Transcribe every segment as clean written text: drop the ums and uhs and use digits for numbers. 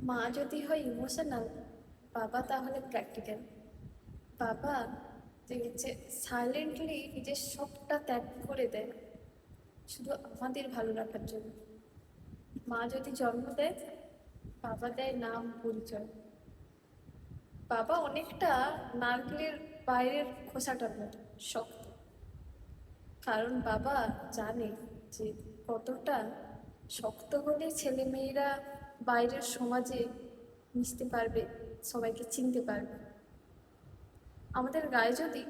মা যদি হয় ইমোশনাল, বাবা তাহলে প্র্যাকটিক্যাল। বাবা যে সাইলেন্টলি নিজের সবটা ত্যাগ করে দেয় শুধু আমাদের ভালো রাখার জন্য। মা যদি জন্ম দেয়, বাবা দেয় নাম পরিচয়। বাবা অনেকটা নারকেলের বাইরের খোসাটার মতো শক্ত, কারণ বাবা জানে যে কতটা শক্ত হলে ছেলে মেয়েরা বাইরের সমাজে মিশতে পারবে, সবাইকে চিনতে পারবে। আমাদের গায়ে যদি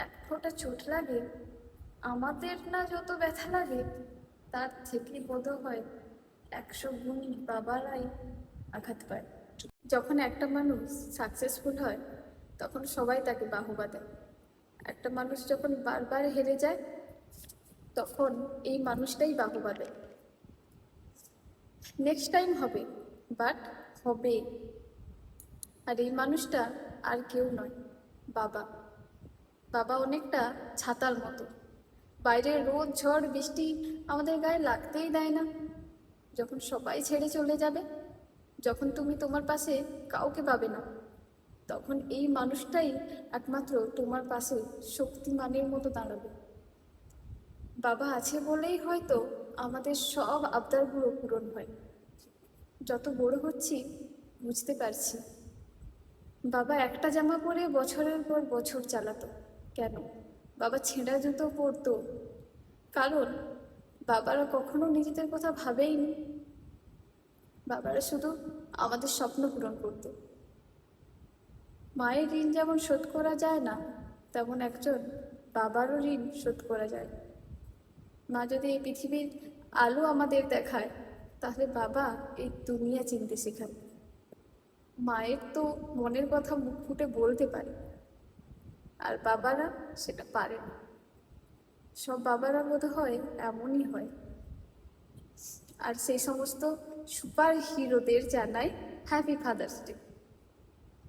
এক ফোঁটা চোট লাগে, আমাদের না যত ব্যথা লাগে, তার থেকে বোধ হয় 100 গুণ বাবারাই আঘাত পায়। যখন একটা মানুষ সাকসেসফুল হয়, তখন সবাই তাকে বাহবা দেয়। একটা মানুষ যখন বারবার হেরে যায়, তখন এই মানুষটাই বাহবা দেয়। নেক্সট টাইম হবে, বাট হবে। আর এই মানুষটা আর কেউ নয়, বাবা। বাবা অনেকটা ছাতার মতো, বাইরে রোদ ঝড় বৃষ্টি আমাদের গায়ে লাগতেই দেয় না। যখন সবাই ছেড়ে চলে যাবে, যখন তুমি তোমার পাশে কাউকে পাবে না, তখন এই মানুষটাই একমাত্র তোমার পাশে শক্তিমানের মতো দাঁড়াবে। বাবা আছে বলেই হয়তো আমাদের সব আবদারগুলো পূরণ হয়। যত বড় হচ্ছি, বুঝতে পারছি বাবা একটা জামা পরে বছরের পর বছর চালাতো কেন। বাবা ছেঁড়া জুতো পরতো কারণ বাবারা কখনো নিজেদের কথা ভাবেইনি। বাবারা শুধু আমাদের স্বপ্ন পূরণ করতো। মায়ের ঋণ যেমন শোধ করা যায় না, তেমন একজন বাবারও ঋণ শোধ করা যায়। মা যদি এই পৃথিবীর আলো আমাদের দেখায়, তাহলে বাবা এই দুনিয়া চিনতে শেখায়। মায়ের তো মনের কথা মুখ ফুটে বলতে পারে, আর বাবারা সেটা পারে না। সব বাবারা বোধ হয় এমনই হয়। আর সেই সমস্ত সুপার হিরোদের জানাই হ্যাপি ফাদার্স ডে।